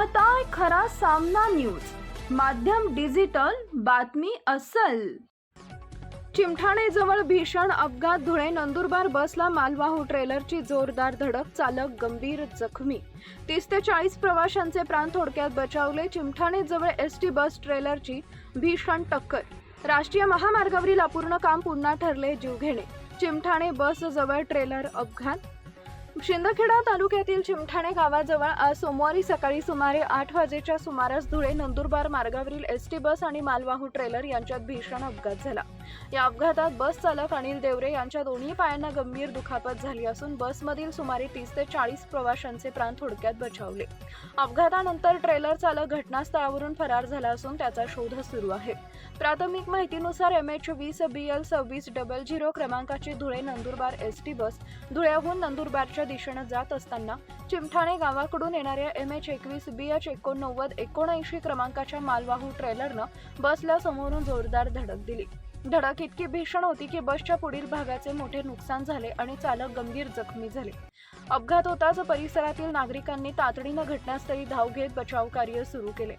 पाहताय खरा सामना न्यूज, माध्यम डिजिटल, बातमी अस्सल। चिमठाणे जवळ भीषण अपघात, धुळे नंदुरबार बसला मालवाहू ट्रेलरची जोरदार धडक, चालक गंभीर जखमी। 30 ते 40 प्रवाशांचे प्राण थोडक्यात बचावले। चिमठाणे जवळ एसटी बस ट्रेलरची भीषण टक्कर, राष्ट्रीय महामार्गावरील अपूर्ण काम पुन्हा ठरले जीवघेणे। चिमठाणे बस जवळ ट्रेलर अपघात। शिंदखेडा तालुक्यातील चिमठाणे गावाजवळ आज सोमवारी सकाळी सुमारे 8 वाजेच्या सुमारास धुळे नंदुरबार मार्गावरील एसटी बस आणि मालवाहू ट्रेलर यांच्यात भीषण अपघात झाला। या अपघातात बस चालक अनिल देवरे यांच्या दोन्ही पायांना गंभीर दुखापत झाली असून बसमधील सुमारे 30 ते 40 प्रवाशांचे प्राण थोडक्यात बचावले। अपघातानंतर ट्रेलर चालक घटनास्थळावरून फरार झाला असून त्याचा शोध सुरू आहे। प्राथमिक माहितीनुसार MH20 BL 2600 क्रमांकाची धुळे नंदुरबार एसटी बस धुळ्याहून नंदुरबारच्या दिशेने जात असताना चिमठाणे गावाकडून येणाऱ्या MH21 BH 8979 क्रमांकाच्या मालवाहू ट्रेलरनं बसला समोरून जोरदार धडक दिली। धडक इतकी भीषण होती की बसच्या पुढील भागाचे मोठे नुकसान झाले आणि चालक गंभीर जखमी झाले। अपघात होताच परिसरातील नागरिकांनी तातडीनं घटनास्थळी धाव घेत बचाव कार्य सुरू केले।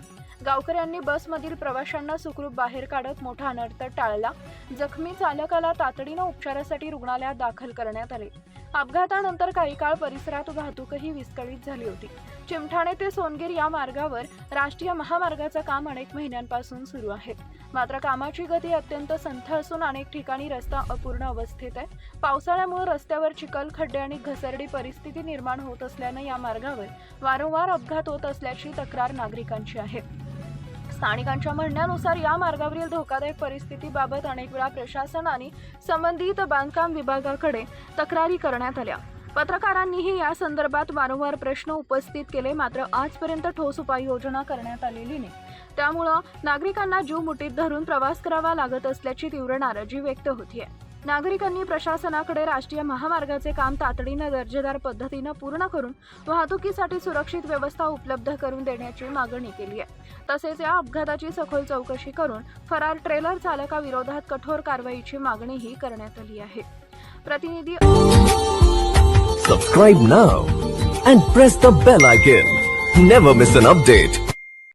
गावकऱ्यांनी बसमधील प्रवाशांना सुखरूप बाहेर काढत मोठा अनर्थ टाळला। जखमी चालकाला तातडीनं उपचारासाठी रुग्णालयात दाखल करण्यात आले। अपघातानंतर काही काळ परिसरात वाहतूकही विस्कळीत झाली होती। चिमठाणे ते सोनगीर या मार्गावर राष्ट्रीय महामार्गाचं काम अनेक महिन्यांपासून सुरू आहे, मात्र कामाची गती अत्यंत संथ असून अनेक ठिकाणी रस्ता अपूर्ण अवस्थेत आहे। पावसाळ्यामुळे रस्त्यावर चिखल, खड्डे आणि घसरडी परिस्थिती निर्माण होत असल्याने या मार्गावर वारंवार अपघात होत असल्याची तक्रार नागरिकांची आहे। स्थानिकांच्या म्हणण्यानुसार या मार्गावरील धोकादायक परिस्थितीबाबत अनेक वेळा प्रशासन आणि संबंधित बांधकाम विभागाकडे तक्रारी करण्यात आल्या। पत्रकारांनीही या संदर्भात वारंवार प्रश्न उपस्थित केले, मात्र आजपर्यंत ठोस उपाययोजना करण्यात आलेली नाही। त्यामुळे नागरिकांना जीव मुठीत धरून प्रवास करावा लागत असल्याची तीव्र नाराजी व्यक्त होतीये। नागरिकांनी प्रशासनाकडे राष्ट्रीय महामार्गाचे काम तातडीने दर्जेदार पद्धतीने पूर्ण करून वाहतुकीसाठी सुरक्षित व्यवस्था उपलब्ध करून देण्याची मागणी केली आहे। तसेच या अपघाताची सखोल चौकशी करून फरार ट्रेलर चालकाविरोधात कठोर कारवाईची मागणीही करण्यात आली आहे। प्रतिनिधी Subscribe now and press the bell icon. Never miss an update.